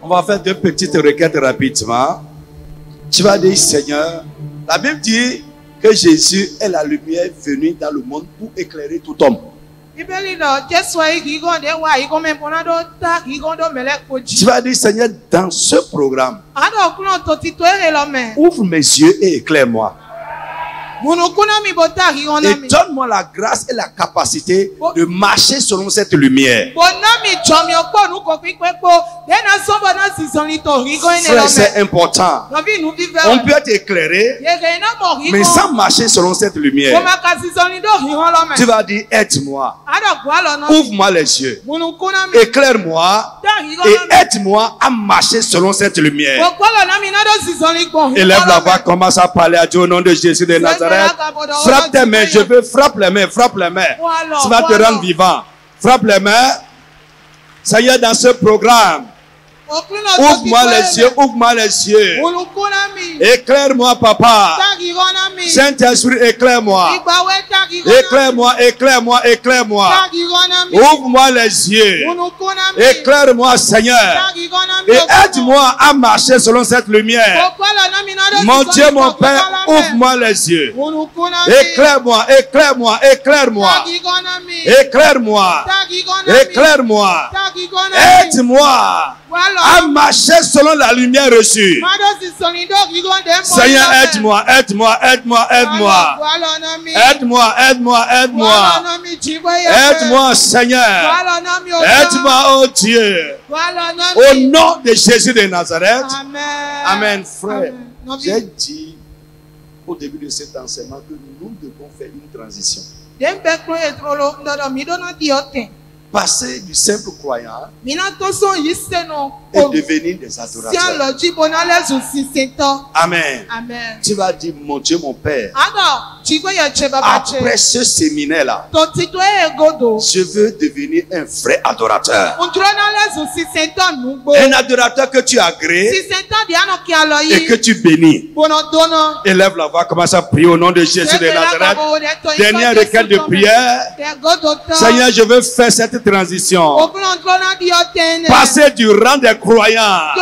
On va faire deux petites requêtes rapidement. Tu vas dire, Seigneur, la Bible dit que Jésus est la lumière venue dans le monde pour éclairer tout homme. Tu vas dire, Seigneur, dans ce programme, ouvre mes yeux et éclaire-moi. Et donne-moi la grâce et la capacité de marcher selon cette lumière. Frère, c'est important. On peut être éclairé, mais sans marcher selon cette lumière. Tu vas dire, aide-moi. Ouvre-moi les yeux. Éclaire-moi. Et aide-moi à marcher selon cette lumière. Élève la voix, commence à parler à Dieu au nom de Jésus de Nazareth. Frappe tes mains, je veux, frappe les mains, frappe les mains. Ça va te rendre vivant. Frappe les mains. Seigneur, dans ce programme, ouvre-moi les yeux, ouvre-moi les yeux. Éclaire-moi, papa. Saint-Esprit, éclaire-moi. Éclaire-moi, éclaire-moi, éclaire-moi. Ouvre-moi les yeux. Éclaire-moi, Seigneur. Et aide-moi à marcher selon cette lumière. Mon Dieu, mon Père, ouvre-moi les yeux. Éclaire-moi, éclaire-moi, éclaire-moi. Éclaire-moi. Éclaire-moi. Aide-moi à marcher selon la lumière reçue. Seigneur, aide-moi, aide-moi, aide-moi, aide-moi. Aide-moi, aide-moi, aide-moi. Aide-moi, Seigneur. Aide-moi, oh Dieu. Au nom de Jésus de Nazareth. Amen, frère. J'ai dit au début de cet enseignement que nous devons faire une transition. Passer du simple croyant et devenir des adorateurs. Amen. Amen. Tu vas dire, mon Dieu, mon Père, après ce séminaire-là, je veux devenir un vrai adorateur. Un adorateur que tu agrées et que tu bénis. Élève la voix, commence à prier au nom de Jésus de Nazareth. Dernière requête de prière. Seigneur, je veux faire cette transition. Passer du rang des croyants,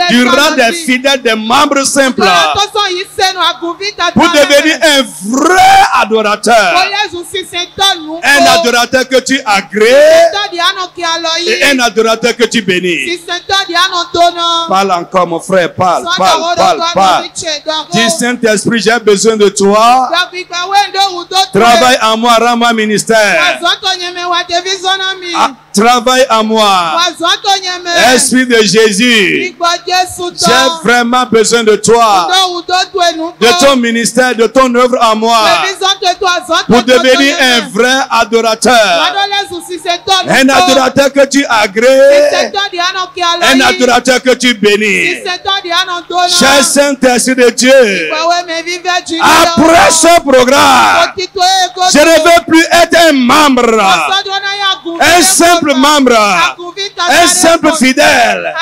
du rang des fidèles, des membres simples, pour devenir un vrai adorateur. Un adorateur que tu agrées et un adorateur que tu bénis. Parle encore, mon frère, parle, parle, parle, parle. Dis, Saint-Esprit, j'ai besoin de toi. Travaille en moi, rends-moi ministère. Travaille en moi. Esprit de Jésus, j'ai vraiment besoin de toi, de ton ministère, de ton œuvre en moi, pour devenir un vrai adorateur. Un adorateur que tu agrées, un adorateur que tu bénis. Cher Saint-Esprit de Dieu, après ce programme, je ne veux plus être un membre, un simple membre, un simple fidèle,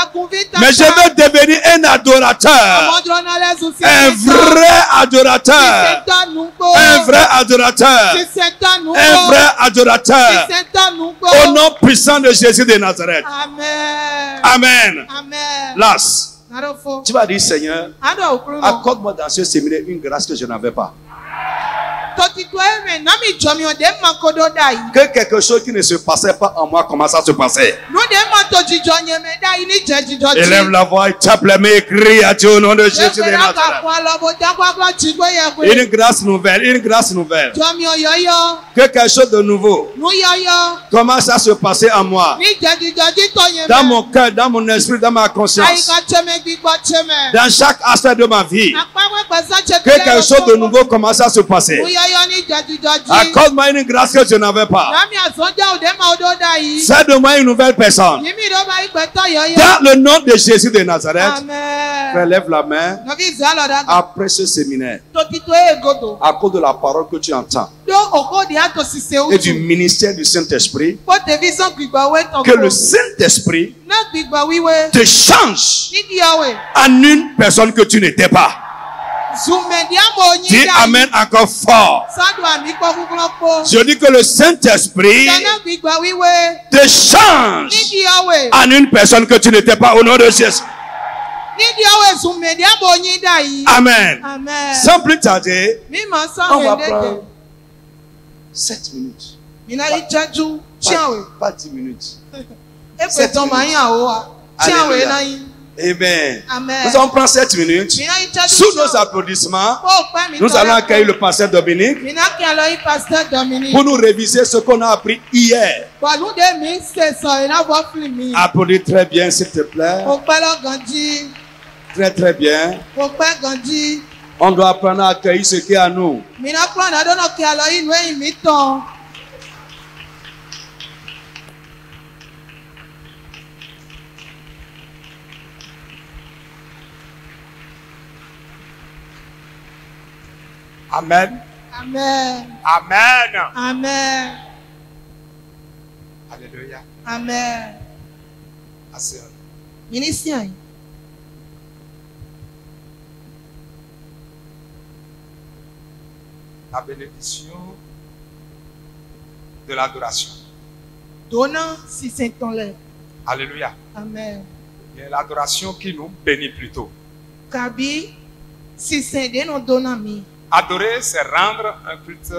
mais je veux devenir un adorateur, un vrai adorateur, un vrai adorateur, un vrai adorateur, au nom puissant de Jésus de Nazareth. Amen. Last, tu vas dire, Seigneur, accorde-moi dans ce séminaire une grâce que je n'avais pas. Que quelque chose qui ne se passait pas en moi commence à se passer. Élève la voix et tape les mains et crie à Dieu au nom de Jésus de Nazareth. Une grâce nouvelle, une grâce nouvelle. Que quelque chose de nouveau commence à se passer en moi. Dans mon cœur, dans mon esprit, dans ma conscience. Dans chaque aspect de ma vie. Que quelque chose de nouveau commence à se passer. Accorde-moi une grâce que je n'avais pas. Fais de moi une nouvelle personne. Dans le nom de Jésus de Nazareth, relève la main. Après ce séminaire, à cause de la parole que tu entends et du ministère du Saint-Esprit, que le Saint-Esprit te change en une personne que tu n'étais pas. Dis amen encore fort. Je dis que le Saint-Esprit te change en une personne que tu n'étais pas au nom de Jésus. Amen. Sans plus tarder, on va prendre 7 minutes. Pas 10 minutes. 7 minutes. Alléluia. Amen. Nous allons prendre 7 minutes. Sous nos applaudissements, nous allons accueillir le pasteur Dominique pour nous réviser ce qu'on a appris hier. Applaudis très bien, s'il te plaît. Très très bien. On doit apprendre à accueillir ce qui est à nous. Amen. Amen. Amen. Amen. Alléluia. Amen. Ministère. La bénédiction de l'adoration. Donnant si c'est ton lait. Alléluia. Amen. Et l'adoration qui nous bénit plutôt. Kabi si c'est de nous donnant mi. Adorer, c'est rendre un culte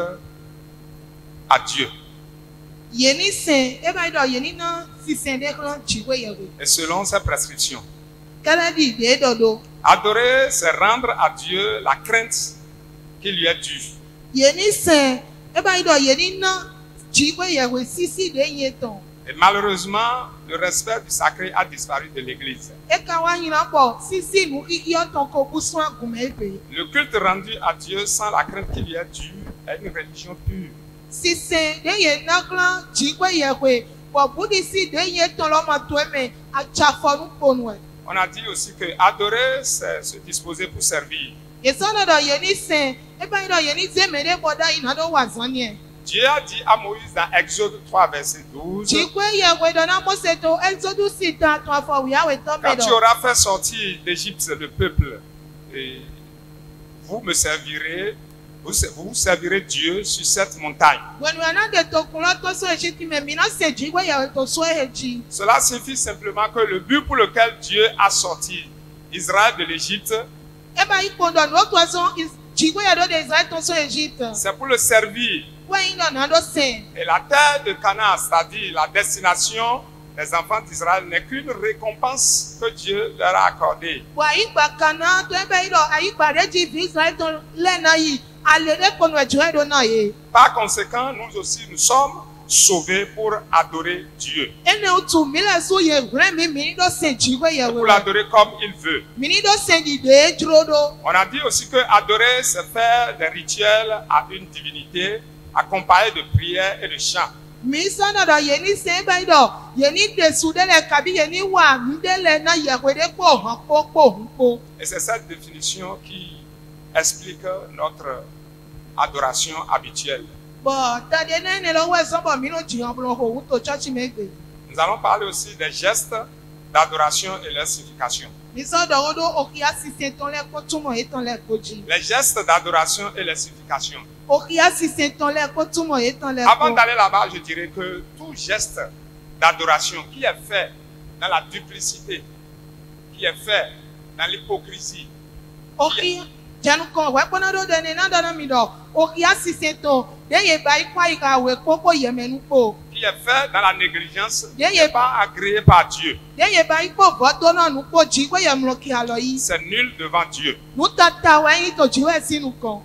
à Dieu. Et selon ses prescriptions. Adorer, c'est rendre à Dieu la crainte qui lui est due. Et malheureusement, le respect du sacré a disparu de l'église. Le culte rendu à Dieu sans la crainte qui lui est due est une religion pure. On a dit aussi que adorer, c'est se disposer pour servir. Dieu a dit à Moïse dans Exode 3, verset 12, quand tu auras fait sortir d'Égypte le peuple, et vous me servirez, vous servirez Dieu sur cette montagne. Cela signifie simplement que le but pour lequel Dieu a sorti Israël de l'Égypte, c'est pour le servir. Et la terre de Canaan, c'est-à-dire la destination des enfants d'Israël, n'est qu'une récompense que Dieu leur a accordée. Par conséquent, nous aussi, nous sommes sauvés pour adorer Dieu. Pour l'adorer comme il veut. On a dit aussi que adorer, c'est faire des rituels à une divinité, accompagné de prières et de chants. Et c'est cette définition qui explique notre adoration habituelle. Nous allons parler aussi des gestes d'adoration et leur signification. Les gestes d'adoration et leur signification. Avant d'aller là-bas, je dirais que tout geste d'adoration qui est fait dans la duplicité, qui est fait dans l'hypocrisie, qui est fait dans la négligence, qui n'est pas agréé par Dieu. C'est nul devant Dieu.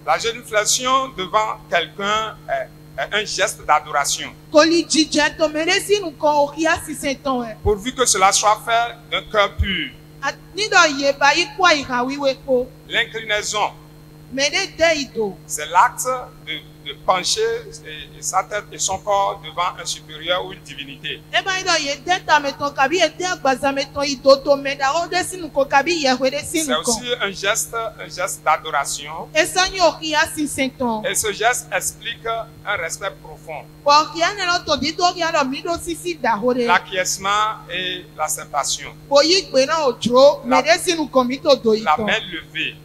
La génuflexion devant quelqu'un est un geste d'adoration. Pourvu que cela soit fait d'un cœur pur. L'inclinaison, c'est l'acte de pencher sa tête et son corps devant un supérieur ou une divinité. C'est aussi un geste d'adoration. Et ce geste explique un respect profond. L'acquiescement et l'acceptation. La main levée.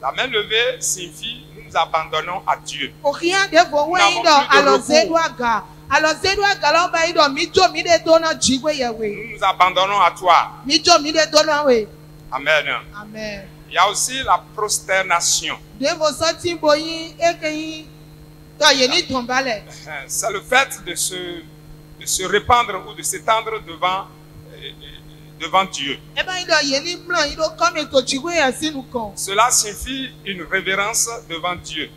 La main levée signifie nous nous abandonnons à Dieu. Nous nous abandonnons à toi. Amen. Amen. Il y a aussi la prosternation. C'est le fait de se répandre ou de s'étendre devant Dieu. Cela signifie une révérence devant Dieu.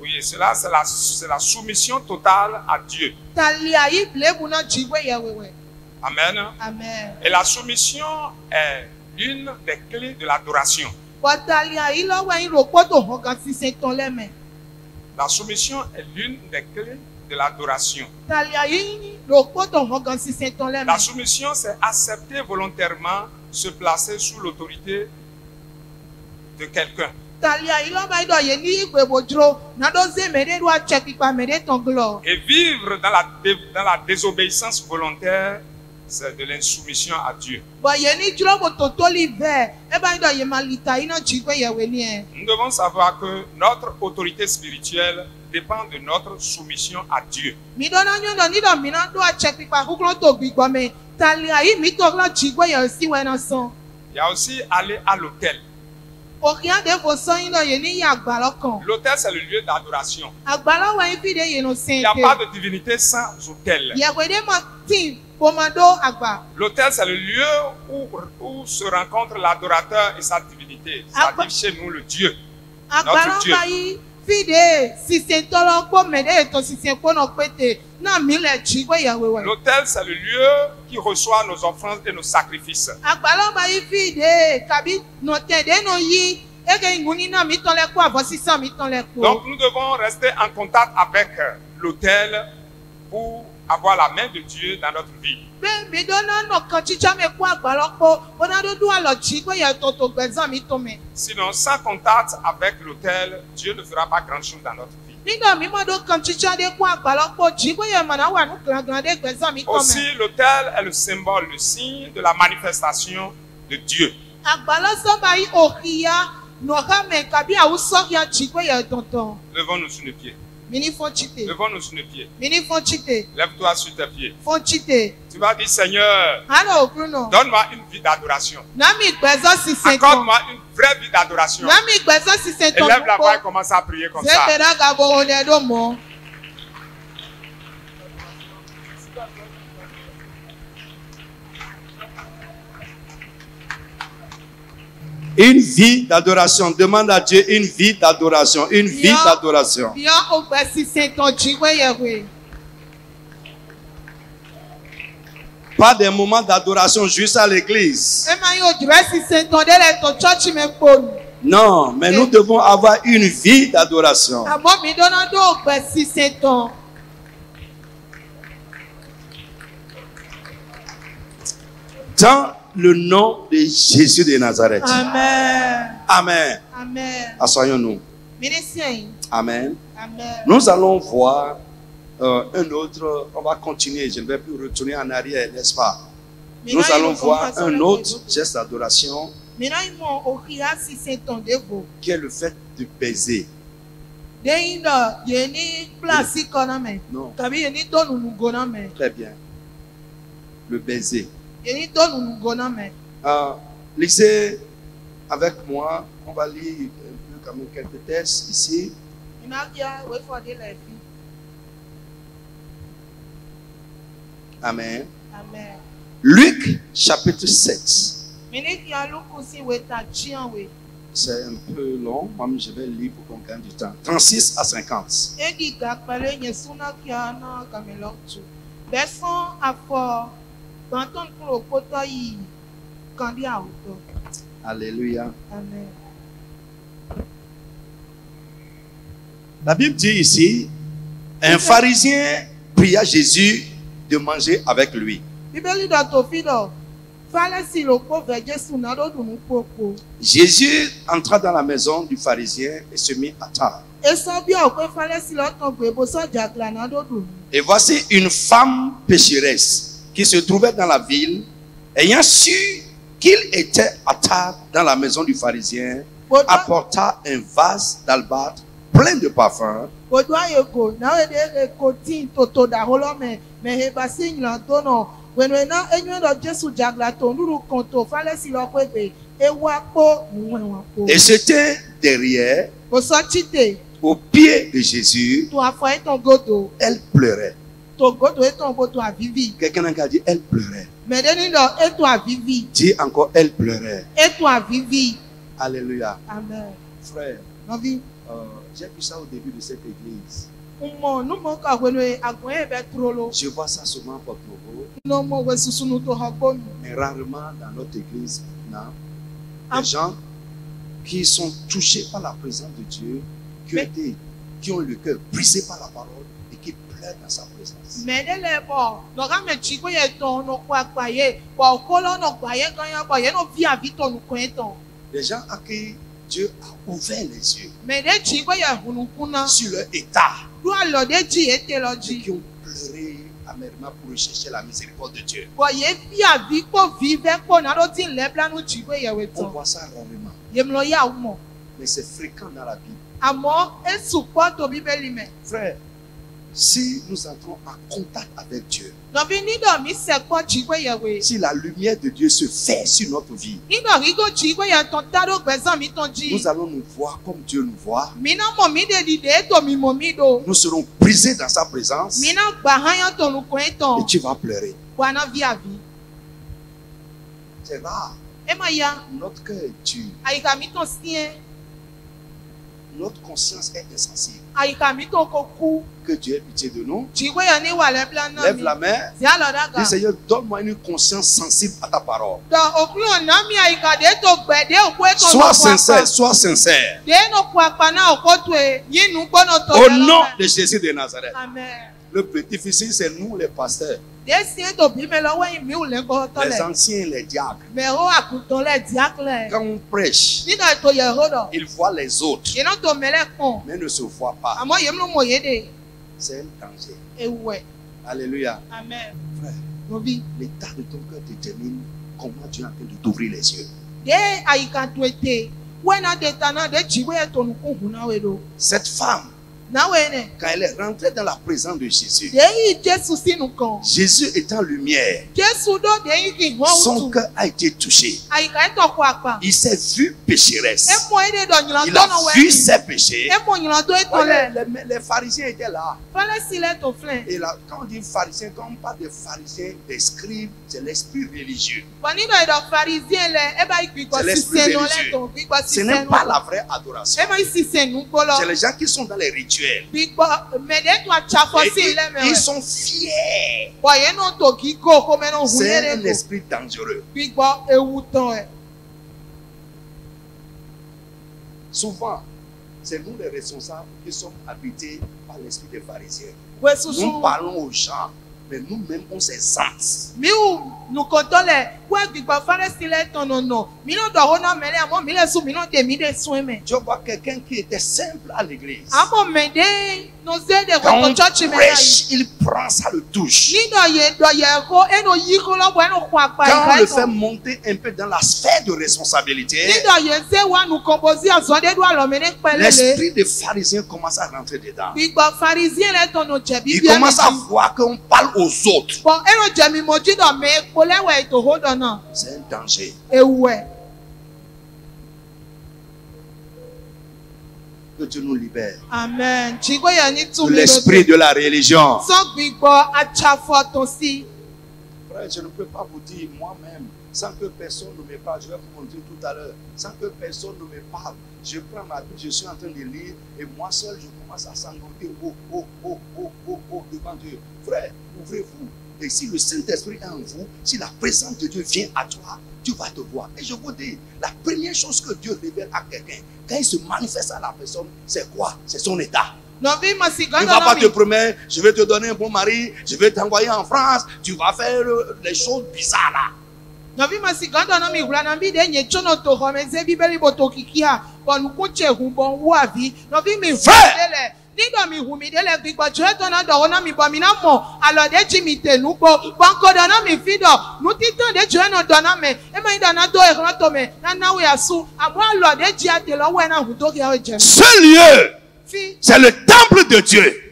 Oui, cela c'est la soumission totale à Dieu. Amen. Amen. Et la soumission est l'une des clés de l'adoration. La soumission est l'une des clés de l'adoration. La soumission, c'est accepter volontairement se placer sous l'autorité de quelqu'un. Et vivre dans la désobéissance volontaire, c'est de l'insoumission à Dieu. Nous devons savoir que notre autorité spirituelle dépend de notre soumission à Dieu. Il y a aussi aller à l'autel. L'autel, c'est le lieu d'adoration. Il n'y a pas de divinité sans autel. L'autel, c'est le lieu où se rencontre l'adorateur et sa divinité. C'est-à-dire chez nous le Dieu. Notre Dieu. L'autel, c'est le lieu qui reçoit nos offrandes et nos sacrifices. Donc nous devons rester en contact avec l'autel pour avoir la main de Dieu dans notre vie. Sinon, sans contact avec l'autel, Dieu ne fera pas grand chose dans notre vie. Aussi, l'autel est le symbole, le signe de la manifestation de Dieu. Levons-nous sur nos pieds. Levons-nous sur nos pieds. Lève-toi sur tes pieds. Tu vas dire, Seigneur, donne-moi une vie d'adoration. Accorde-moi une vraie vie d'adoration. Et lève la voix et commence à prier comme ça. Une vie d'adoration. Demande à Dieu une vie d'adoration. Une vie d'adoration. Pas des moments d'adoration juste à l'église. Non, mais nous devons avoir une vie d'adoration. Dans le nom de Jésus de Nazareth. Amen. Amen. Amen. Asseyons-nous. Amen. Amen. Nous allons voir un autre. On va continuer. Je ne vais plus retourner en arrière, n'est-ce pas? Nous allons voir un autre geste d'adoration qui est le fait de baiser. Non. Très bien. Le baiser. Lisez avec moi, on va lire un peu comme quelques textes ici. Amen. Amen. Luc chapitre 7. C'est un peu long, moi je vais lire pour qu'on gagne du temps. 36 à 50. Alléluia. Amen. La Bible dit ici, un pharisien pria Jésus de manger avec lui. Jésus entra dans la maison du pharisien et se mit à table. Et voici une femme pécheresse qui se trouvait dans la ville, ayant su qu'il était à table dans la maison du pharisien, apporta un vase d'albâtre plein de parfums. Et c'était derrière, au pied de Jésus, elle pleurait. Quelqu'un a dit, elle pleurait. Dis encore, elle pleurait. Alléluia. Amen. Frère, j'ai vu ça au début de cette église. Je vois ça souvent pour Porto-Novo, mais rarement dans notre église. Des gens qui sont touchés par la présence de Dieu, qui ont le cœur brisé par la parole et qui pleurent dans sa présence. Des gens à qui Dieu a ouvert les yeux sur leur état et qui ont pleuré amèrement pour rechercher la miséricorde de Dieu. On voit ça rarement, mais c'est fréquent dans la Bible. Frère, si nous entrons en contact avec Dieu, si la lumière de Dieu se fait sur notre vie, nous allons nous voir comme Dieu nous voit. Nous serons brisés dans sa présence et tu vas pleurer. C'est rare. Notre cœur est dur. Notre conscience est insensible. Que Dieu ait pitié de nous. Lève la main. Dis, Seigneur, donne-moi une conscience sensible à ta parole. Sois sincère, sois sincère. Au nom de Jésus de Nazareth. Le plus difficile, c'est nous les pasteurs. Les anciens, les diacres. Quand on prêche, ils voient les autres, mais ne se voient pas. C'est un danger. Alléluia. Amen. Frère, l'état de ton cœur détermine comment Dieu est en train de t'ouvrir les yeux. Cette femme, quand elle est rentrée dans la présence de Jésus, Jésus étant lumière, son cœur a été touché. Il s'est vu pécheresse. Il a vu ses péchés. Les pharisiens étaient là. Et là, quand on dit pharisiens, quand on parle de pharisiens, des scribes, c'est l'esprit religieux. C'est l'esprit religieux. Ce n'est pas la vraie adoration. C'est les gens qui sont dans les rituels. Ils sont fiers. C'est un esprit dangereux. Souvent, c'est nous les responsables qui sommes habités par l'esprit des pharisiens. Nous parlons aux gens, mais nous-mêmes on s'exalte. Tu vois quelqu'un qui était simple à l'église. Quand on prêche, il prend ça, le touche. Quand on le fait monter un peu dans la sphère de responsabilité, l'esprit des pharisiens commence à rentrer dedans. Il commence à voir qu'on parle aux autres. C'est un danger. Que Dieu nous libère. Amen. De l'esprit de la religion. Frère, je ne peux pas vous dire moi-même, sans que personne ne me parle, je vais vous montrer tout à l'heure, sans que personne ne me parle, je prends ma Bible, je suis en train de lire, et moi seul, je commence à sangloter devant Dieu. Frère, ouvrez-vous. Et si le Saint-Esprit est en vous, si la présence de Dieu vient à toi, tu vas te voir. Et je vous dis, la première chose que Dieu révèle à quelqu'un, quand il se manifeste à la personne, c'est quoi? C'est son état. Il ne va pas te promettre, je vais te donner un bon mari, je vais t'envoyer en France, tu vas faire les choses bizarres là. Frère, Ce lieu, c'est le temple de Dieu.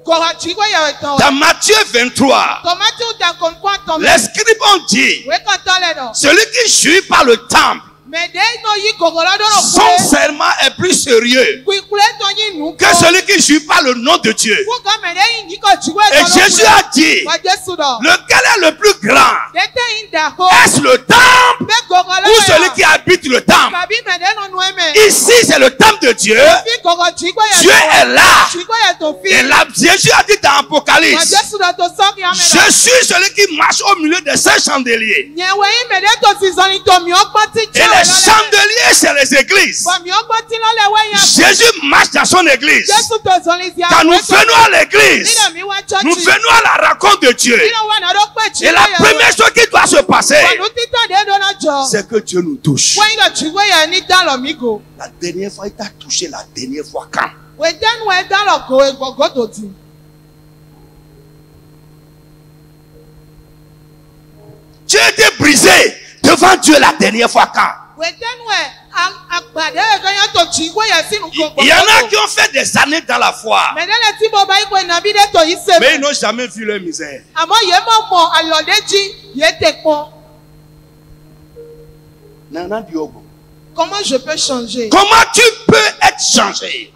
Dans Matthieu 23, les scribes ont dit, celui qui jouit par le temple, son serment est plus sérieux que celui qui joue par le nom de Dieu. Et Jésus a dit, lequel est le plus grand? Est-ce le temple ou celui qui habite le temple? Ici, c'est le temple de Dieu. Dieu est là. Et là, Jésus a dit dans Apocalypse, je suis celui qui marche au milieu de ces chandeliers. Et les chandeliers, c'est les églises. Jésus marche dans son église. Quand nous venons à l'église, nous venons à la rencontre de Dieu. Et la première chose qui doit se passer, c'est que Dieu nous touche. La dernière fois, il t'a touché la dernière fois quand? Tu as été brisé devant Dieu la dernière fois quand? Il y en a qui ont fait des années dans la foi, mais ils n'ont jamais vu leur misère. Comment je peux changer? Comment tu peux être changé?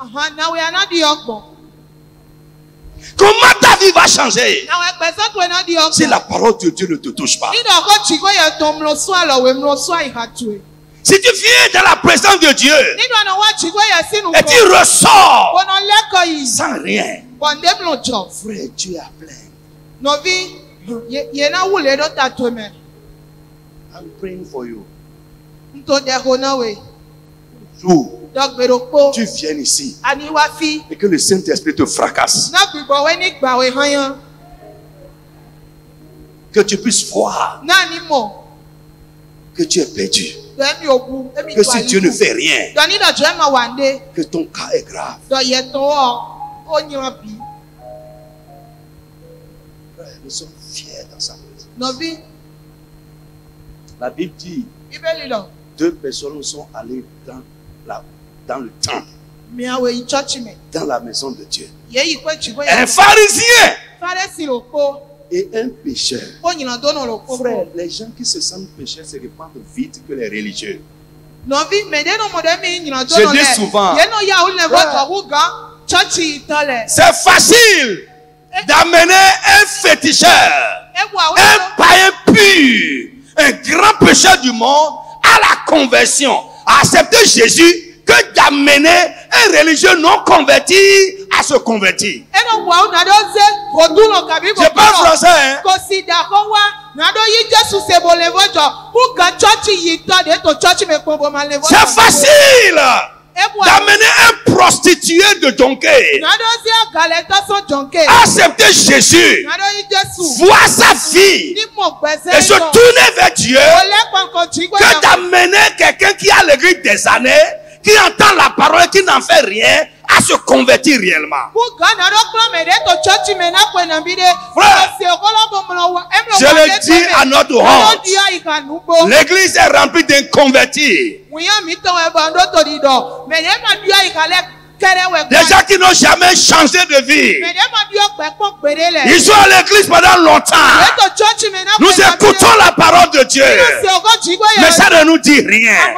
Comment ta vie va changer si la parole de Dieu ne te touche pas? Si tu viens dans la présence de Dieu et tu ressors sans rien, frère, Dieu est plein. I'm praying for you. Tu viens ici et que le Saint-Esprit te fracasse. Que tu puisses voir que tu es perdu. Que si Dieu ne fait rien, que ton cas est grave. Nous sommes fiers dans sa présence. La Bible dit, 2 personnes sont allées dans le temple, dans la maison de Dieu. Un pharisien et un pécheur. Frère, les gens qui se sentent pécheurs se répandent vite que les religieux. Je dis souvent, c'est facile d'amener un féticheur, un païen pur, un grand pécheur du monde à la conversion, à accepter Jésus, que d'amener un religieux non converti à se convertir. Je parle français, hein? C'est facile d'amener un prostitué de Donké à accepter Jésus, voir sa vie et se tourner vers Dieu, que d'amener quelqu'un qui a l'église des années, qui entend la parole et qui n'en fait rien, à se convertir réellement. Frère, je le dis à notre honte, l'église est remplie d'inconvertis. Des gens qui n'ont jamais changé de vie. Ils sont à l'église pendant longtemps. Nous écoutons la parole de Dieu, mais ça ne nous dit rien.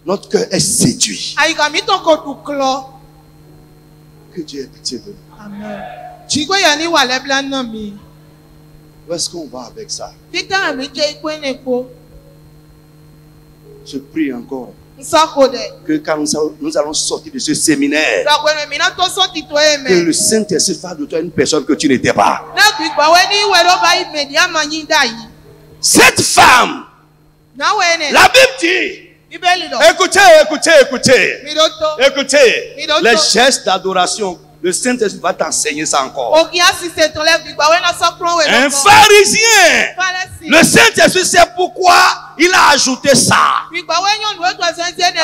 Notre cœur est séduit. Que Dieu ait pitié de nous. Amen. Où est-ce qu'on va avec ça? Je prie encore que quand nous allons sortir de ce séminaire, que le Saint-Esprit fasse de toi une personne que tu n'étais pas. Cette femme, la Bible dit, écoutez, les gestes d'adoration, le Saint-Esprit va t'enseigner ça encore. Un pharisien, le Saint-Esprit sait pourquoi il a ajouté ça.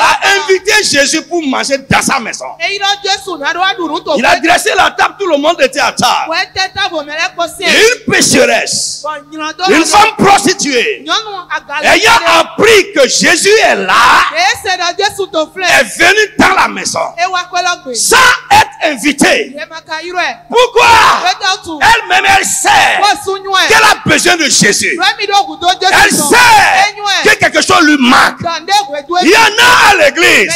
A invité Jésus pour manger dans sa maison. Il a dressé la table, tout le monde était à table. Et une pécheresse, une femme prostituée, ayant appris que Jésus est là, est venue dans la maison sans être invitée. Pourquoi? Elle-même, elle sait qu'elle a besoin de Jésus. Elle sait que quelque chose lui manque. Il y en a à l'église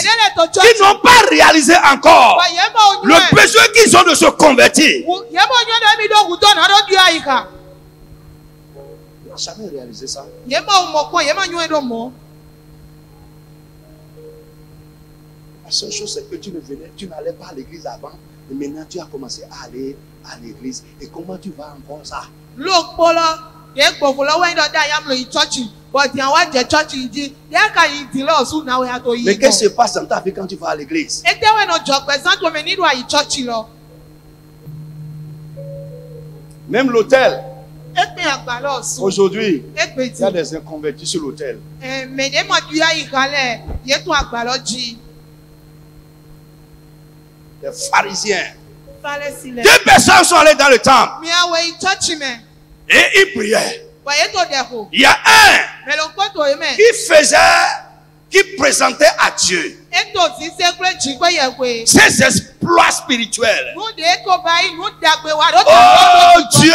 qui n'ont pas réalisé encore le besoin qu'ils ont de se convertir. Il n'a jamais réalisé ça. La seule chose, c'est que tu n'allais pas à l'église avant, et maintenant tu as commencé à aller à l'église. Et comment tu vas encore ça? Mais qu'est-ce qui se passe dans ta vie quand tu vas à l'église? Même l'hôtel. Aujourd'hui, il y a des inconvertis sur l'hôtel. Des pharisiens. Deux personnes sont allées dans le temple. Et ils priaient. Il y a un qui présentait à Dieu ses exploits spirituels. Oh Dieu,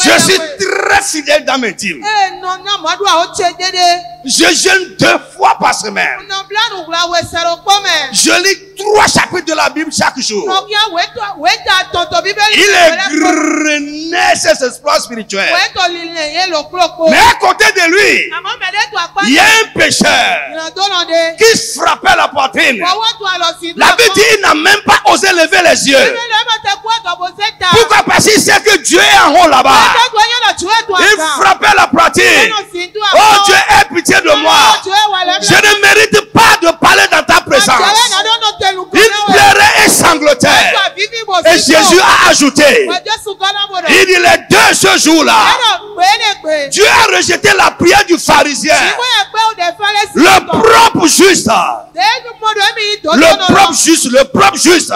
je suis très fidèle dans mes dîmes. Je jeûne 2 fois par semaine. Je lis 3 chapitres de la Bible chaque jour. Il égrenait ses exploits spirituels. Mais à côté de lui, il y a un pécheur qui frappait la poitrine. La Bible dit qu'il n'a même pas osé lever les yeux. Pourquoi? Parce qu'il sait que Dieu est en haut là-bas. Il frappait la poitrine. Oh Dieu, aie pitié de moi. Je ne mérite pas de parler dans ta présence. Il pleurait et sanglotait. Et Jésus a ajouté, il dit les 2 ce jour-là, Dieu a rejeté la prière du pharisien. Le propre juste. Le propre juste. Le propre juste.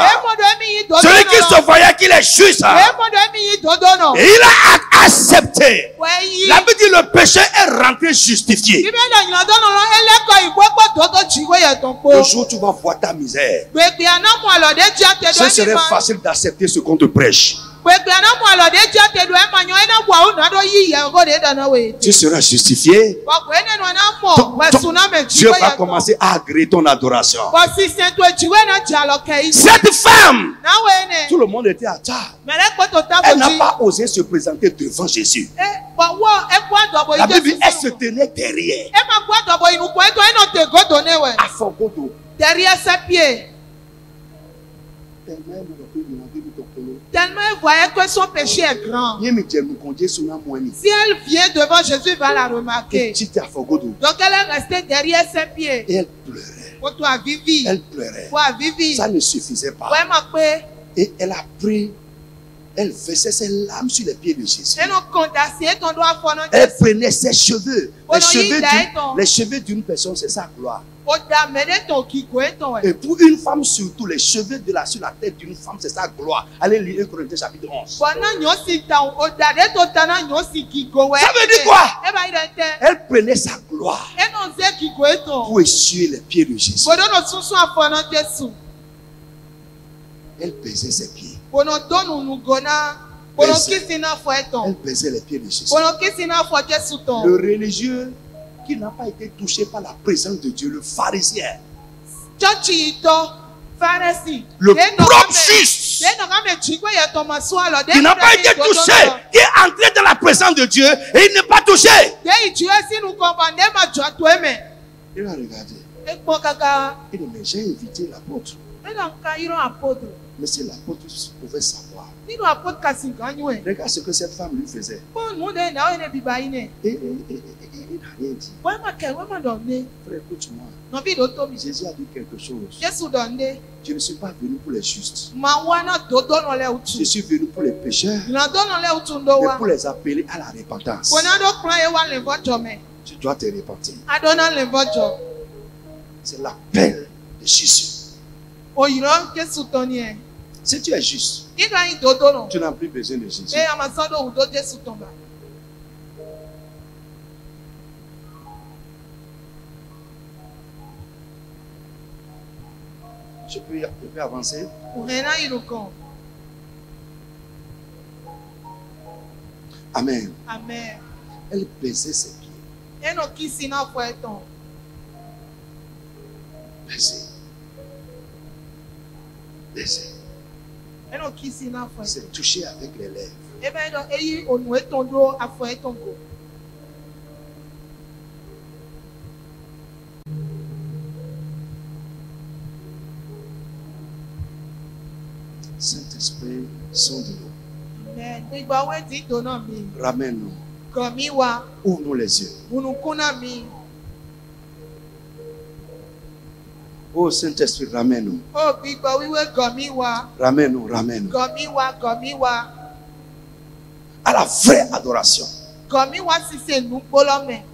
Celui qui se voyait qu'il est juste. Et il a accepté. La Bible dit le péché est rentré justifié. Le jour où tu vas voir ta misère, ce serait facile d'accepter ce qu'on te prêche. Tu seras justifié. Dieu va commencer à agréer ton adoration. Cette femme, tout le monde était à table. Elle n'a pas osé se présenter devant Jésus. La Bible dit, elle se tenait derrière. À son côté. Derrière ses pieds. Tellement elle voyait que son péché est grand. Si elle vient devant Jésus, il va la remarquer. Donc elle est restée derrière ses pieds. Et elle pleurait. Elle pleurait. Ça ne suffisait pas. Et elle a pris. Elle versait ses larmes sur les pieds de Jésus. Elle prenait ses cheveux. Les cheveux d'une personne, c'est sa gloire. Et pour une femme surtout, les cheveux sur la tête d'une femme, c'est sa gloire. Allez lire 1 Corinthiens chapitre 11. Ça veut dire quoi? Elle prenait sa gloire pour essuyer les pieds de Jésus. Elle baisait ses pieds. Elle baisait les pieds de Jésus. Le religieux qui n'a pas été touché par la présence de Dieu, le pharisien, le propre juste, qui n'a pas été touché, qui est entré dans la présence de Dieu et il n'est pas touché. Il a regardé. Il dit, mais j'ai invité l'apôtre. Mais c'est l'apôtre qui pouvait savoir. Regarde ce que cette femme lui faisait. Et il n'a rien dit. Frère, écoute-moi. Jésus a dit quelque chose. Je ne suis pas venu pour les justes. Je suis venu pour les pécheurs. Et pour les appeler à la repentance. Tu dois te repentir. C'est l'appel de Jésus. Si tu es juste, tu n'as plus besoin de Jésus. Je peux avancer. Amen. Amen. Elle baisait ses pieds. Baiser. Baiser. C'est toucher avec les lèvres. Saint-Esprit, sonde-nous. Ramène-nous. Ouvre-nous les yeux. Oh Saint-Esprit, ramène-nous. Ramène-nous, ramène-nous. À la vraie adoration.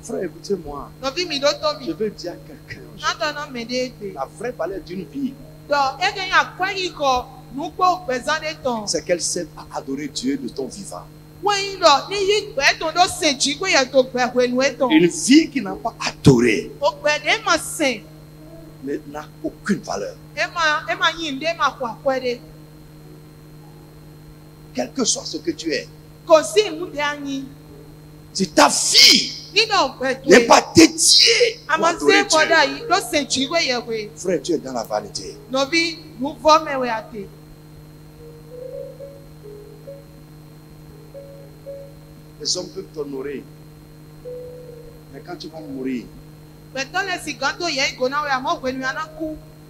Frère, écoutez-moi. Je veux dire à quelqu'un. La vraie valeur d'une vie, c'est qu'elle sait adorer Dieu de ton vivant. Une vie qui n'a pas adoré n'a aucune valeur. Quel que soit ce que tu es, si ta vie n'est pas dédiée pour adorer Dieu, frère, tu es dans la vanité. Les hommes peuvent t'honorer, mais quand tu vas mourir,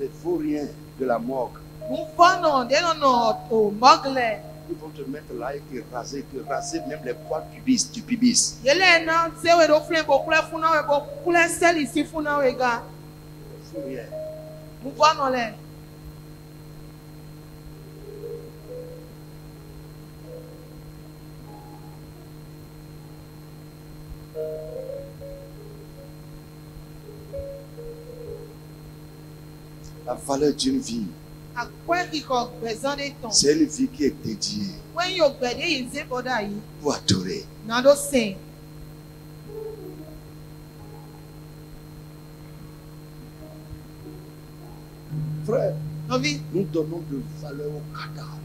les vauriens de la morgue, ils vont te mettre là et te raser même les poils du pubis. La valeur d'une vie, c'est une vie qui est dédiée pour adorer. Frère, nous donnons de valeur au cadavre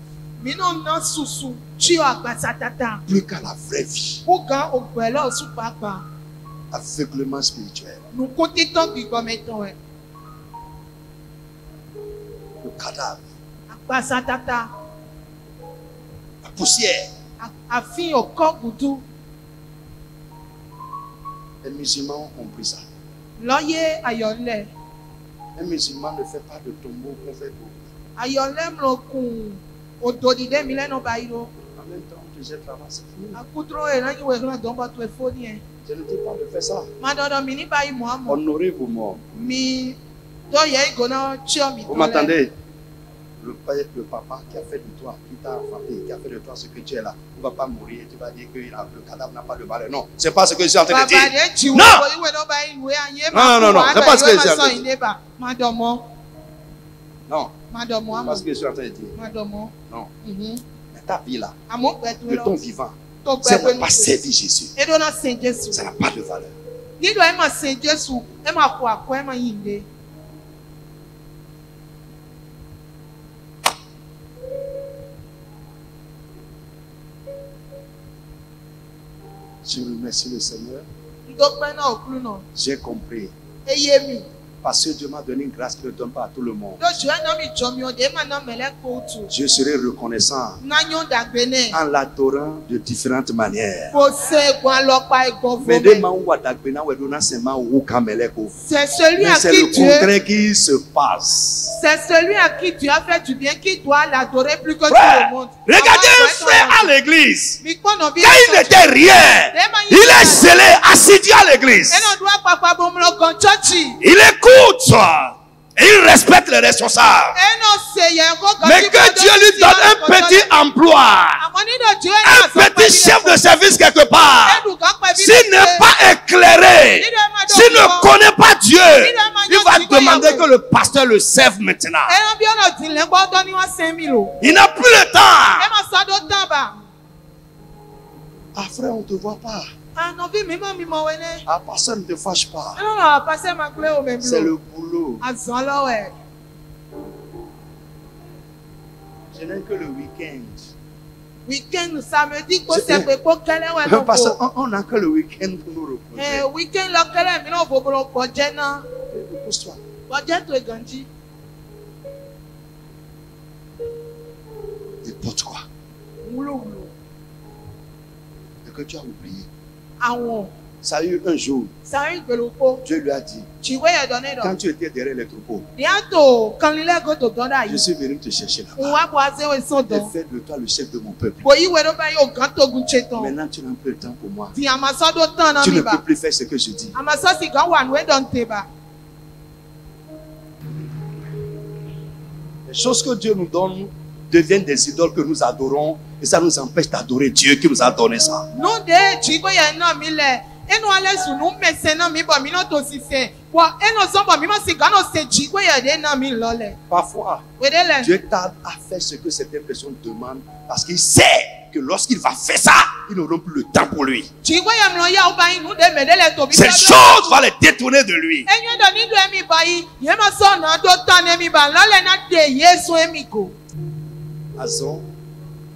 plus qu'à la vraie vie. Aveuglement spirituel. Le cadavre, la poussière. Les musulmans ont compris ça. Un musulman ne fait pas de tombeau qu'on fait pour. En même temps, tu jettes là-bas, c'est fini. Je ne dis pas de faire ça. Honorez vos morts. Vous m'entendez? Le papa qui a fait de toi, qui t'a frappé, qui a fait de toi ce que tu es là, ne va pas mourir et tu vas dire que le cadavre n'a pas de valeur. Non, c'est pas ce que je suis en train de dire. Non! Non, c'est pas ce que je suis en train de dire. Non, c'est pas ce que je suis en train de dire. Non. Mais ta vie là, de ton vivant, ça n'a pas servi Jésus. Ça n'a pas de valeur. Je remercie le Seigneur. J'ai compris. Parce que Dieu m'a donné une grâce qu'il ne donne pas à tout le monde. Je serai reconnaissant en l'adorant de différentes manières. Mais c'est le contraire qui se passe. C'est celui à qui tu as fait du bien qui doit l'adorer plus que tout le monde. Regardez un frère à l'église. Quand il n'était rien, il est scellé, assidu à l'église. Il écoute. Et il respecte les responsables. Mais que Dieu lui donne un petit emploi, un petit chef de service quelque part. S'il n'est pas éclairé éclairer. S'il ne connaît pas Dieu, il va demander que le pasteur le serve maintenant. Il n'a plus le temps. Ah frère, on ne te voit pas. Ah, pasteur, ne te fâche pas. C'est le boulot. Je n'aime que le week-end. Week-end, samedi, pasteur, on n'a que le week-end pour nous reposer. Week-end, Repose-toi. N'importe quoi. Et que tu as oublié. Ça a eu un jour. Dieu lui a dit, quand tu étais derrière les troupeaux, je suis venu te chercher là-bas. J'ai fait de toi le chef de mon peuple. Maintenant tu n'as plus le temps pour moi. Tu ne peux plus faire ce que je dis. Les choses que Dieu nous donne deviennent des idoles que nous adorons, et ça nous empêche d'adorer Dieu qui nous a donné ça. Parfois, Dieu tarde à faire ce que certaines personnes demandent parce qu'il sait que lorsqu'il va faire ça, ils n'auront plus le temps pour lui. Ces choses vont les détourner de lui. Azon,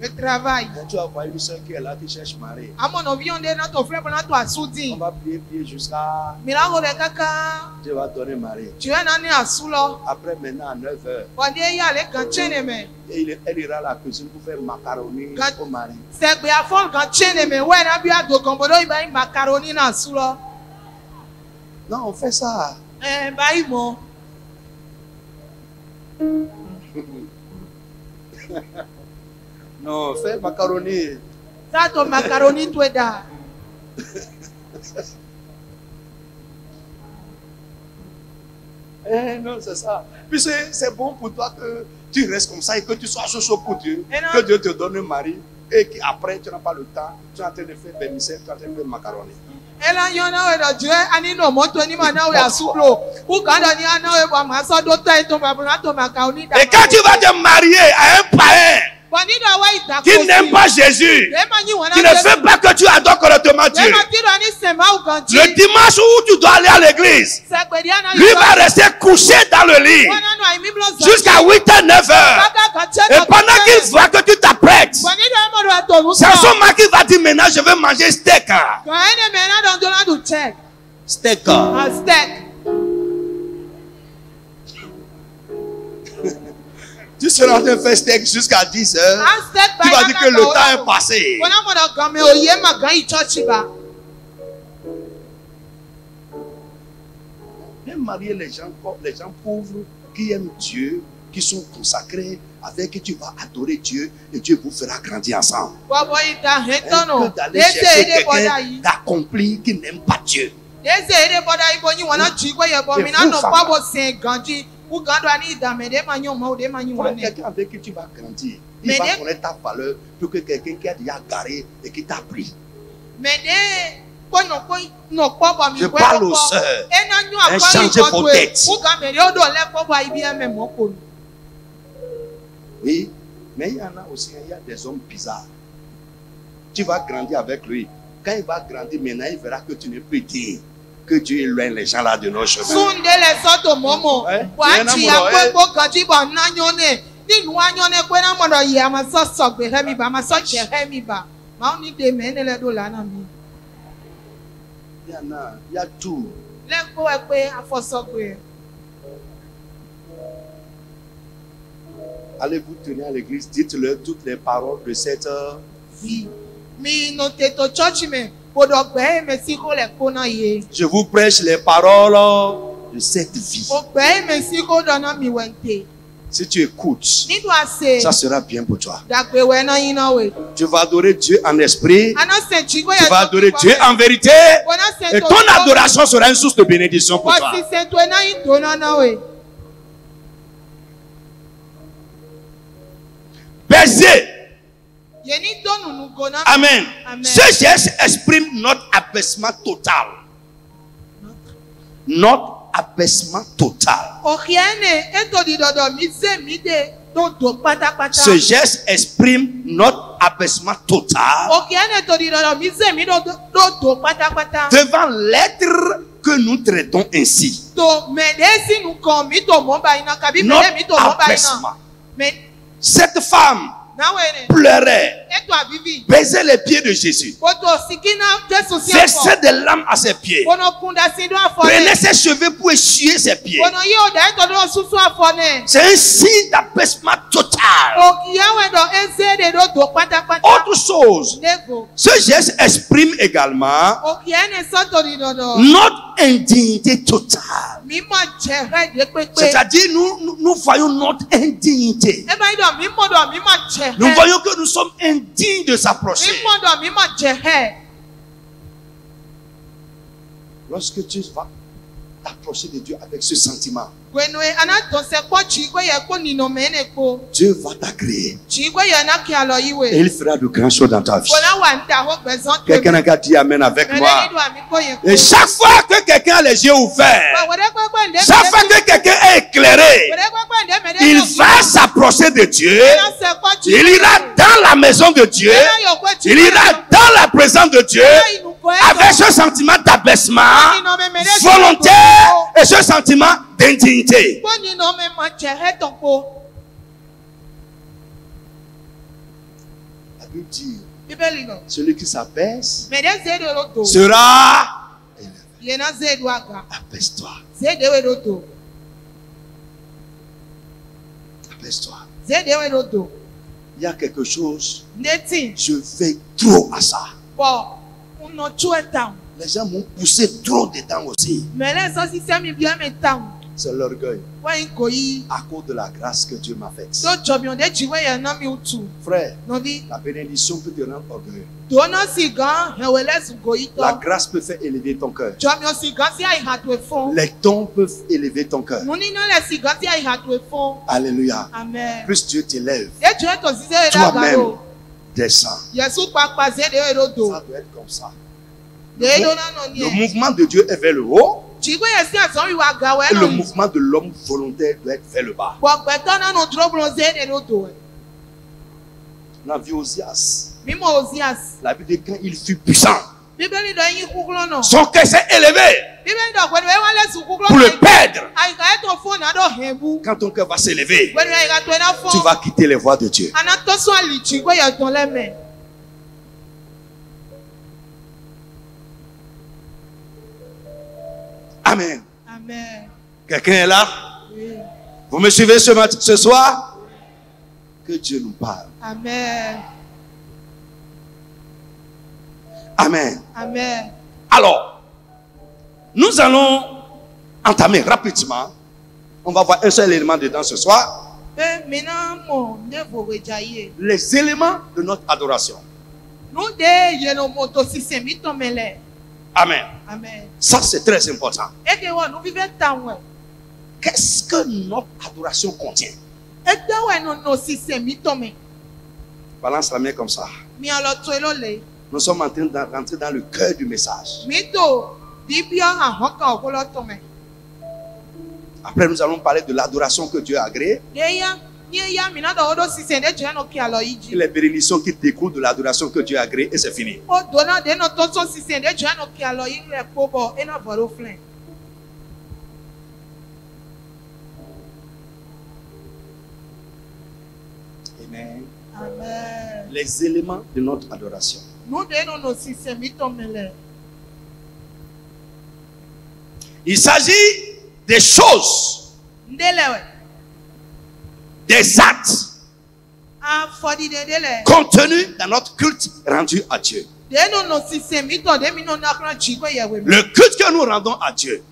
le travail. Quand tu vas voir une soeur qui est là, qui cherche mari, on va prier jusqu'à Dieu va donner mari. Après maintenant à 9h, elle ira à la cuisine pour faire macaroni au mari. Non, on fait ça. Non, fais macaroni. Ça, ton macaroni, tu es là. Non, c'est ça. Puis c'est bon pour toi que tu restes comme ça et que tu sois chaud pour Dieu. Que Dieu te donne un mari et qu'après tu n'as pas le temps. Tu es en train de faire bémissel, tu es en train de faire macaroni. Et quand tu vas te marier à un païen qui n'aime pas Jésus, qui ne fait pas que tu adores correctement Dieu, le dimanche où tu dois aller à l'église, lui va rester couché dans le lit jusqu'à 8h, 9h. Et pendant qu'il voit que tu t'apprêtes, c'est son mari qui va dire maintenant je veux manger steak. Steak. Tu seras en train de faire steak jusqu'à 10h. Tu vas dire que le temps est passé. Même marier les gens pauvres qui aiment Dieu, qui sont consacrés, avec qui tu vas adorer Dieu et Dieu vous fera grandir ensemble. Que d'aller chercher quelqu'un d'accompli qui n'aime pas Dieu. Quelqu'un avec qui tu vas grandir, il va connaître ta valeur plus que quelqu'un qui a déjà garé et qui t'a pris. Je parle aux sœurs. Changez vos têtes. Oui, mais il y en a aussi, il y a des hommes bizarres. Tu vas grandir avec lui. Quand il va grandir, maintenant il verra que tu n'es plus digne. Que Dieu éloigne les gens là de nos chemins. Il y a tout. Allez vous tenir à l'église, dites-leur toutes les paroles de cette vie. Je vous prêche les paroles de cette vie. Si tu écoutes, ça sera bien pour toi. Tu vas adorer Dieu en esprit. Tu vas adorer Dieu en vérité. Et ton adoration sera une source de bénédiction pour toi. Baiser. Amen. Ce geste exprime notre abaissement total. notre abaissement total. Ce geste exprime notre abaissement total devant l'être que nous traitons ainsi. Notre abaissement. Cette femme pleurait, baisait les pieds de Jésus, versait des larmes à ses pieds, prenait ses cheveux pour essuyer ses pieds. C'est un signe d'abaissement total. Autre chose, ce geste exprime également notre indignité totale. C'est-à-dire, nous voyons notre indignité. Nous voyons que nous sommes indignes de s'approcher. Lorsque tu vas t'approcher de Dieu avec ce sentiment, Dieu va t'agréer. Et il fera de grandes choses dans ta vie. Quelqu'un a dit amen avec moi. Et chaque fois que quelqu'un a les yeux ouverts, chaque fois que quelqu'un est éclairé, il va s'approcher de Dieu. Il ira dans la maison de Dieu. Il ira dans la présence de Dieu avec ce sentiment d'abaissement volontaire et ce sentiment d'indignité. La Bible dit, celui qui s'abaisse sera élevé. Abaisse-toi. Abaisse-toi. Il y a quelque chose, je veille trop à ça. Les gens m'ont poussé trop dedans aussi. C'est l'orgueil. À cause de la grâce que Dieu m'a faite. Frère, la bénédiction peut te rendre orgueilleux. La grâce peut faire élever ton cœur. Les dons peuvent élever ton cœur. Alléluia. Amen. Plus Dieu t'élève, toi-même descends. Ça doit être comme ça. Le mouvement de Dieu est vers le haut. Et le mouvement de l'homme volontaire doit être vers le bas. On a vu Osias. La Bible dit quand il fut puissant, son cœur s'est élevé pour le perdre. Quand ton cœur va s'élever, tu vas quitter les voies de Dieu. Amen. Amen. Quelqu'un est là? Oui. Vous me suivez ce soir? Que Dieu nous parle. Amen. Amen. Amen. Alors, nous allons entamer rapidement. On va voir un seul élément dedans ce soir. Les éléments de notre adoration. Amen. Amen. Ça, c'est très important. Qu'est-ce que notre adoration contient? Balance la main comme ça. Nous sommes en train de rentrer dans le cœur du message. Après, nous allons parler de l'adoration que Dieu a agréée. Et les bénédictions qui découlent de l'adoration que Dieu a agréée. Et c'est fini. Amen. Amen. Les éléments de notre adoration. Il s'agit des choses, des actes contenus dans notre culte rendu à Dieu. Le culte que nous rendons à Dieu,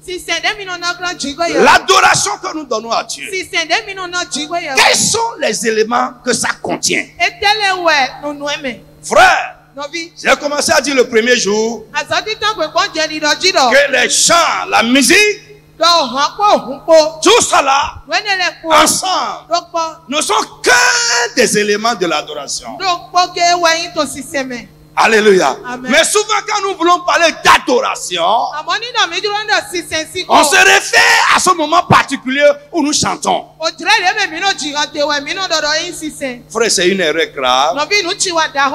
l'adoration que nous donnons à Dieu, quels sont les éléments que ça contient? Frère, j'ai commencé à dire le premier jour que les chants, la musique, tout cela ensemble ne sont que des éléments de l'adoration. Alléluia. Amen. Mais souvent quand nous voulons parler d'adoration, on se réfère à ce moment particulier où nous chantons. Frère, c'est une erreur grave.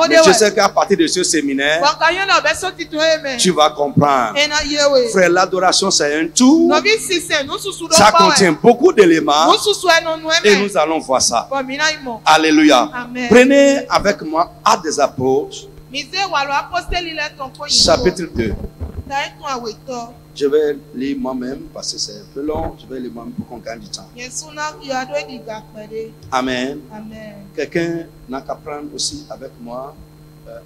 Mais je sais qu'à partir de ce séminaire, tu vas comprendre. Frère, l'adoration c'est un tout. Ça contient beaucoup d'éléments. Et nous allons voir ça. Alléluia. Amen. Prenez avec moi Actes des Apôtres. Chapitre 2. Je vais lire moi-même parce que c'est un peu long. Je vais lire moi-même pour qu'on gagne du temps. Amen. Amen. Quelqu'un n'a qu'à prendre aussi avec moi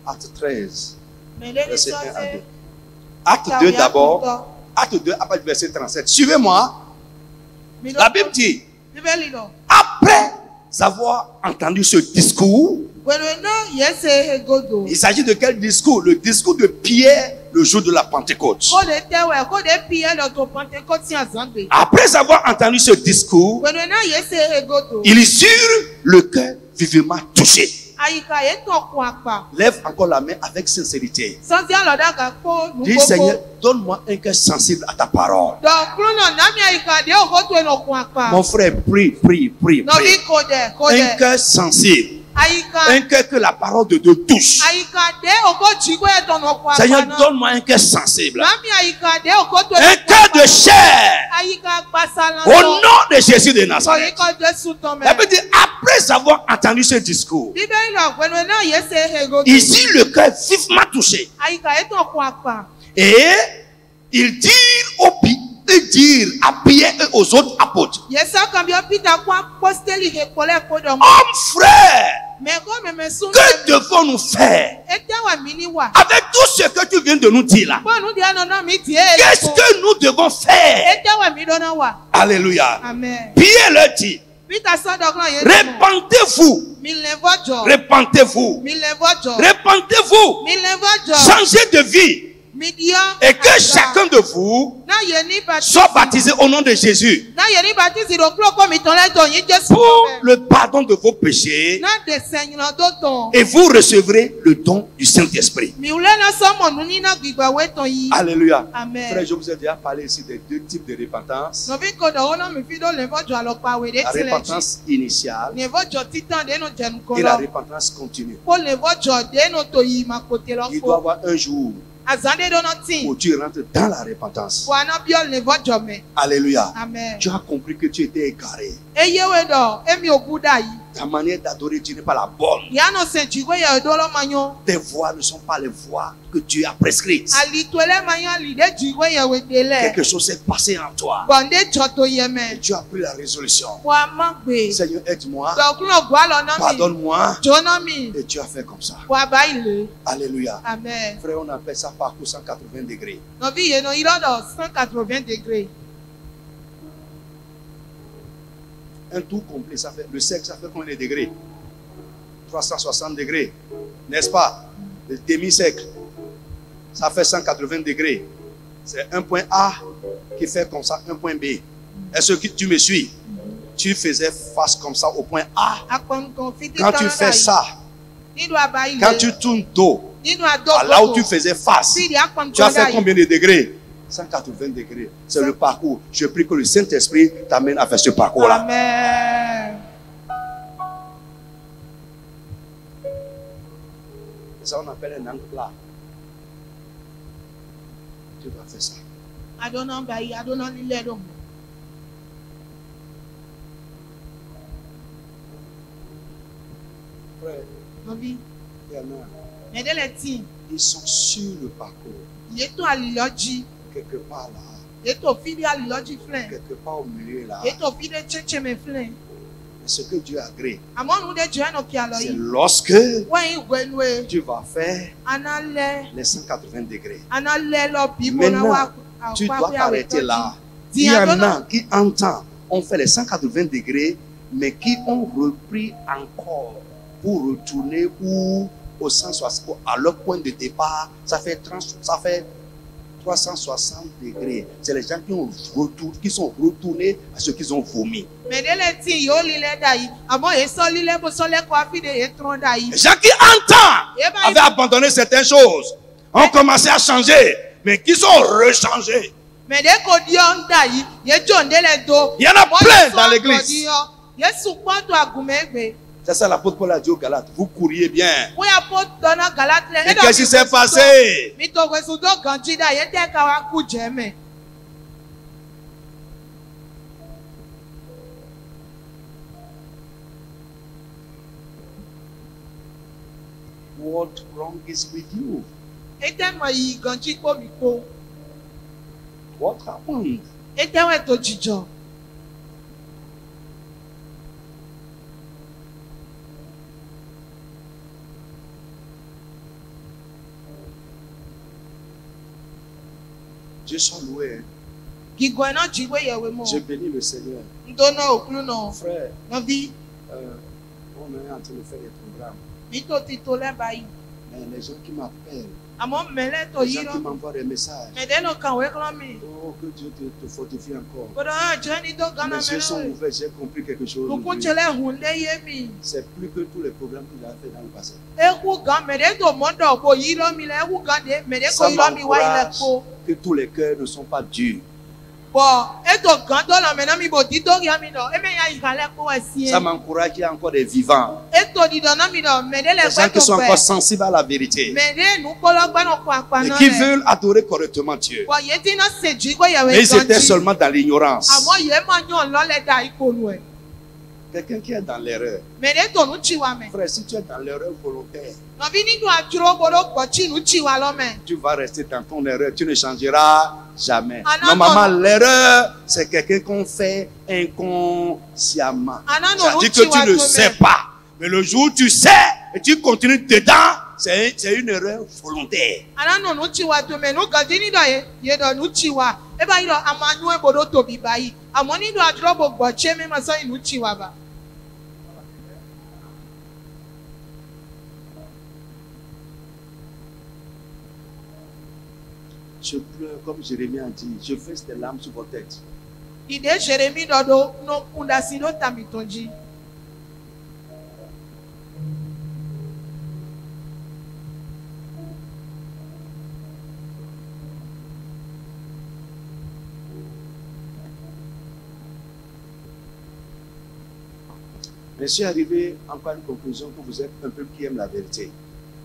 Acte 13. Verset 1 à 2. Acte 2 d'abord. Acte 2 à partir du verset 37. Suivez-moi. La Bible dit, après avoir entendu ce discours, il s'agit de quel discours? Le discours de Pierre le jour de la Pentecôte. Après avoir entendu ce discours, ils eurent le cœur vivement touché. Lève encore la main avec sincérité. Dis, Seigneur, donne-moi un cœur sensible à ta parole. Mon frère, prie. Un cœur sensible. Un cœur que la parole de Dieu touche. Seigneur, donne-moi un cœur sensible. Un cœur de chair. Au nom de Jésus de Nazareth. La Bible dit, après avoir entendu ce discours, ici le cœur vivement touché. Et ils dirent à Pierre et aux autres apôtres, hommes frères, que devons-nous faire avec tout ce que tu viens de nous dire là? Qu'est-ce que nous devons faire? Alléluia. Amen. Pierre leur dit, répentez-vous. Répentez-vous. Changez de vie. Et que chacun de vous soit baptisé au nom de Jésus pour le pardon de vos péchés, et vous recevrez le don du Saint-Esprit. Alléluia. Amen. Frère, je vous ai déjà parlé ici des deux types de repentance. La repentance initiale et la repentance continue. Il doit y avoir un jour où tu rentres dans la repentance. Alléluia. Amen. Tu as compris que tu étais égaré. Ta manière d'adorer Dieu n'est pas la bonne. Tes voix ne sont pas les voix que Dieu a prescrites. Quelque chose s'est passé en toi. Et tu as pris la résolution. Seigneur, aide-moi. Pardonne-moi. Et tu as fait comme ça. Alléluia. Amen. Frère, on appelle ça parcours 180 degrés. Un tour complet, ça fait, le cercle, ça fait combien de degrés? 360 degrés, n'est-ce pas? Le demi-cercle, ça fait 180 degrés. C'est un point A qui fait comme ça, un point B. Est-ce que tu me suis? Tu faisais face comme ça au point A. Quand tu fais ça, quand tu tournes dos, à là où tu faisais face, tu as fait combien de degrés? 180 degrés. C'est le parcours. Je prie que le Saint-Esprit t'amène à faire ce parcours-là. Amen. Et ça, on appelle un angle plat. Tu dois faire ça. Frère, il y en a. Ils sont sur le parcours. Quelque part là. Quelque part au milieu là. Mais ce que Dieu a agréé, c'est lorsque tu vas faire les 180 degrés. Maintenant, tu dois t'arrêter là. Il y en a qui entendent, on fait les 180 degrés, mais qui ont repris encore pour retourner ou au 160, à leur point de départ. Ça fait 360 degrés. C'est les gens qui sont retournés à ce qu'ils ont vomi. Les gens qui entendent avaient abandonné certaines choses, ont commencé à changer, mais qui sont rechangés. Il y en a plein dans l'église. C'est ça l'apôtre Paul a dit aux Galates. Vous couriez bien. Et qu'est-ce qui s'est passé? What wrong is with you? What happened? Dieu soit loué. Je bénis le Seigneur. Frère, on est en train de faire des programmes. Mais les gens qui m'appellent, les gens qui m'envoient des messages, oh, que Dieu te fortifie encore. Mes yeux sont ouverts, j'ai compris quelque chose. C'est plus que tous les programmes qu'il a fait dans le passé. Ça m'encourage que tous les cœurs ne sont pas durs. Ça m'encourage qu'il y a encore des vivants. Des gens qui sont encore sensibles à la vérité. Et qui veulent adorer correctement Dieu. Mais ils étaient seulement dans l'ignorance. Quelqu'un qui est dans l'erreur. Frère, si tu es dans l'erreur volontaire, tu vas rester dans ton erreur, tu ne changeras jamais. Normalement, l'erreur, c'est quelqu'un qu'on fait inconsciemment. C'est-à-dire que tu ne sais pas. Mais le jour où tu sais et tu continues dedans, c'est une erreur volontaire. Je pleure comme Jérémie a dit. Je verse des larmes sur vos têtes. Je suis arrivé encore à une conclusion que vous êtes un peuple qui aime la vérité.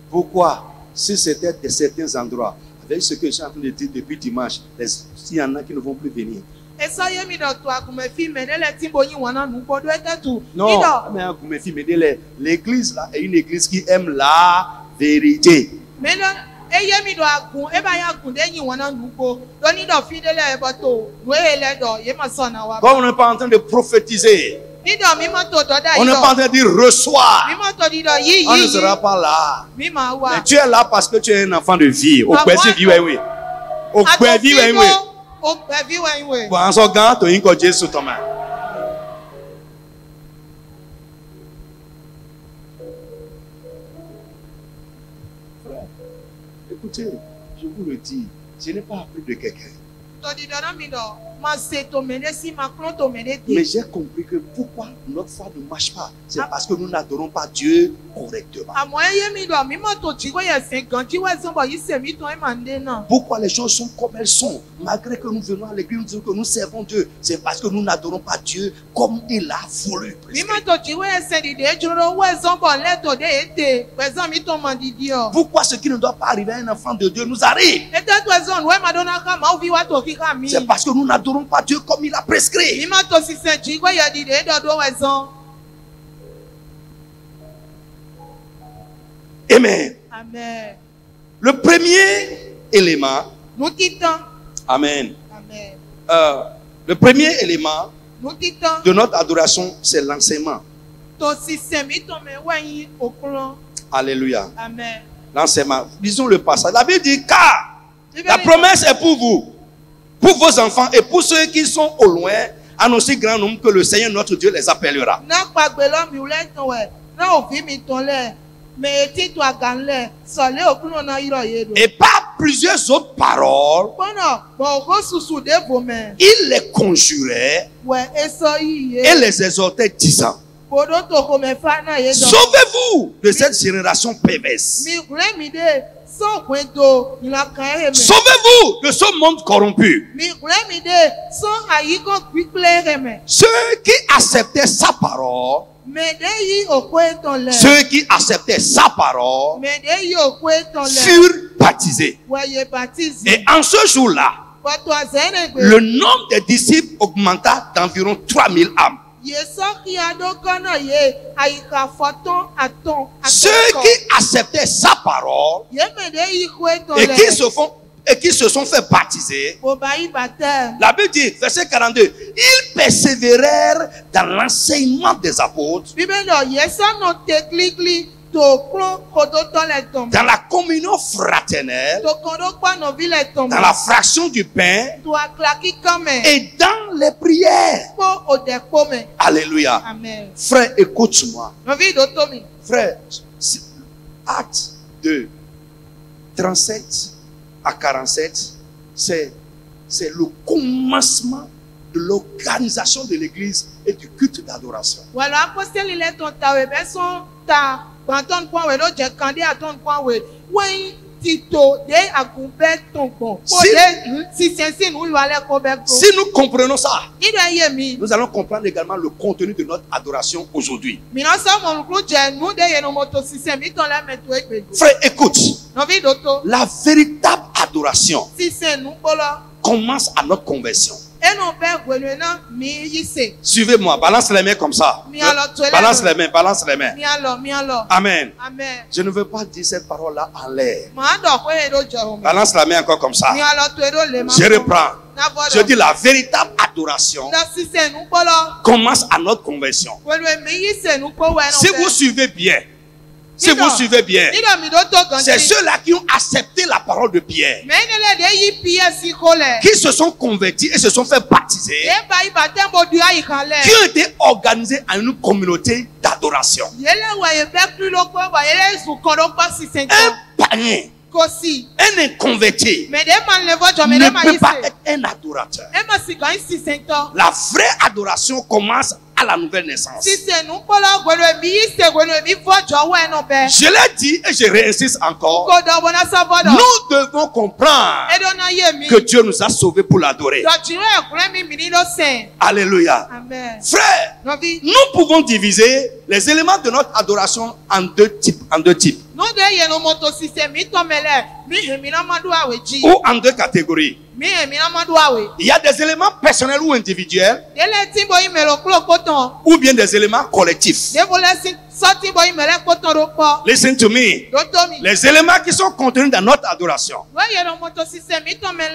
Pourquoi? Si c'était de certains endroits, avec ce que je suis en train de dire depuis dimanche, s'il y en a qui ne vont plus venir. Non, mais l'église là est une église qui aime la vérité. Comme on n'est pas en train de prophétiser, on n'est pas en train de dire reçois. On ne sera pas là. Mais tu es là parce que tu es un enfant de vie. Au Pézi, oui. Au Pézi, oui. Pour un second, tu as une côté sous ta main. Frère, écoutez, je vous le dis, je n'ai pas appris de quelqu'un. Mais j'ai compris que pourquoi notre foi ne marche pas, c'est parce que nous n'adorons pas Dieu correctement. Pourquoi les choses sont comme elles sont, malgré que nous venons à l'église, nous disons que nous servons Dieu, c'est parce que nous n'adorons pas Dieu comme il a voulu. Pourquoi ce qui ne doit pas arriver à un enfant de Dieu nous arrive? C'est parce que nous n'adorons pas Dieu comme il a prescrit. Amen. Amen. Le premier élément. Amen. Amen. Le premier élément de notre adoration, c'est l'enseignement. Alléluia. Amen. L'enseignement. Lisons le passage. La Bible dit car la promesse est pour vous, pour vos enfants et pour ceux qui sont au loin, en aussi grand nombre que le Seigneur notre Dieu les appellera. Et pas plusieurs autres paroles, il les conjurait et les exhortait disant, sauvez-vous de cette génération perverse. Sauvez-vous de ce monde corrompu. Ceux qui acceptaient sa parole, furent baptisés. Et en ce jour-là, le nombre des disciples augmenta d'environ 3000 âmes. Ceux qui acceptaient sa parole et qui se sont fait baptiser, la Bible dit, verset 42, ils persévérèrent dans l'enseignement des apôtres, dans la communion fraternelle, dans la fraction du pain et dans les prières. Alléluia. Amen. Frère, écoute-moi. Frère, Actes 2, 37 à 47, c'est le commencement de l'organisation de l'église et du culte d'adoration. Si nous comprenons ça, nous allons comprendre également le contenu de notre adoration aujourd'hui. Frère, écoute. La véritable adoration commence à notre conversion. Suivez-moi, balance les mains comme ça. Balance les mains, balance les mains. Amen. Je ne veux pas dire cette parole-là en l'air. Balance la main encore comme ça. Je reprends. Je dis la véritable adoration commence à notre conversion. Si vous suivez bien, c'est ceux-là qui ont accepté la parole de Pierre, qui se sont convertis et se sont fait baptiser, qui ont été organisés en une communauté d'adoration. Un païen, un inconverti ne peut pas être un adorateur. La vraie adoration commence à la nouvelle naissance. Je l'ai dit et je réinsiste encore. Nous devons comprendre que Dieu nous a sauvés pour l'adorer. Alléluia. Frère, nous pouvons diviser les éléments de notre adoration en deux types. Ou en deux catégories. Il y a des éléments personnels ou individuels, ou bien des éléments collectifs. Listen to me. Les éléments qui sont contenus dans notre adoration,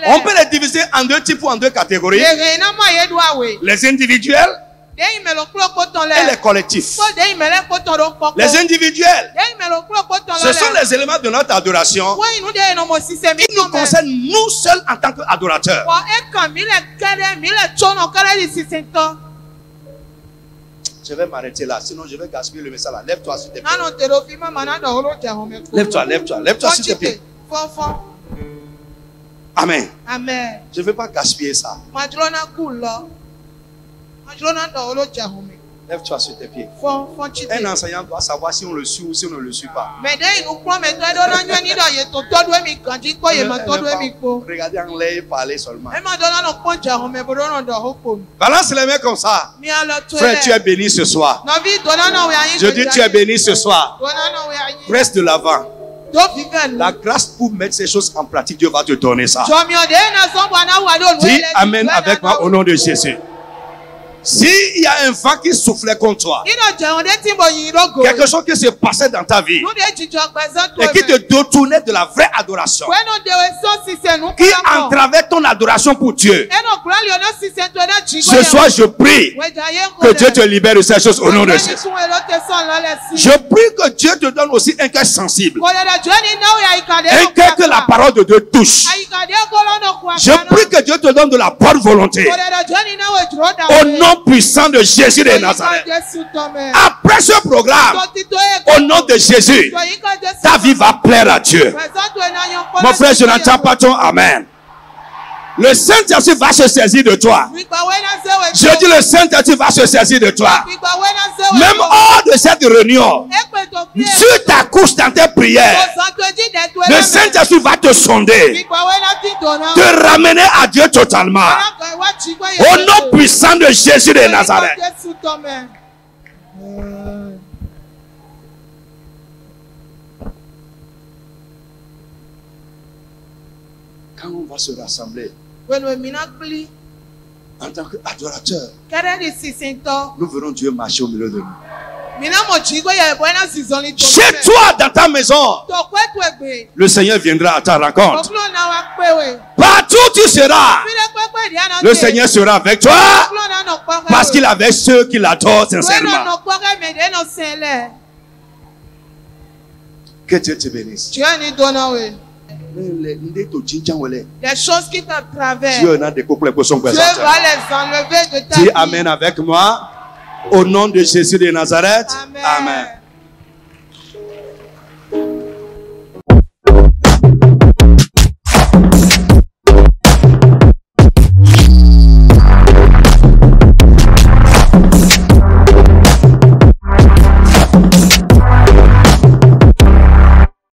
on peut les diviser en deux types ou en deux catégories. Les individuels et les collectifs. Les individuels, ce sont les éléments de notre adoration qui nous concernent nous seuls en tant qu'adorateurs. Je vais m'arrêter là, sinon je vais gaspiller le message là. Lève-toi s'il te plaît. Lève-toi s'il te plaît. Amen. Je ne veux pas gaspiller ça. Lève-toi sur tes pieds. Un enseignant doit savoir si on le suit ou si on ne le suit pas. Regardez en l'air et parler seulement. Balance les mains comme ça. Frère, tu es béni ce soir. Je dis tu es béni ce soir. Reste de l'avant. La grâce pour mettre ces choses en pratique, Dieu va te donner ça. Dis Amen avec moi au nom de Jésus. S'il y a un vent qui soufflait contre toi, quelque chose qui se passait dans ta vie et qui te détournait de la vraie adoration, qui entravait ton adoration pour Dieu, ce soir je prie que Dieu te libère de ces choses au nom de Jésus. Je prie que Dieu te donne aussi un cœur sensible, un cœur que la parole de Dieu touche. Je prie que Dieu te donne de la bonne volonté au nom nom puissant de Jésus de Nazareth. Après ce programme, au nom de Jésus, ta vie va plaire à Dieu. Mon frère, je n'entends pas ton amen. Le Saint-Esprit va se saisir de toi. Je dis le Saint-Esprit va se saisir de toi. Même hors de cette réunion, sur ta couche dans tes prières, le Saint-Esprit va te sonder, te ramener à Dieu totalement. Au nom puissant de Jésus de Nazareth. Quand on va se rassembler, en tant qu'adorateur, nous verrons Dieu marcher au milieu de nous. Chez toi, dans ta maison, le Seigneur viendra à ta rencontre. Partout où tu seras, le Seigneur sera avec toi, parce qu'il est avec ceux qui l'adorent sincèrement. Que Dieu te bénisse. Les choses qui te traversent, Dieu va les enlever de ta vie. Dis Amen avec moi. Au nom de Jésus de Nazareth. Amen. Amen.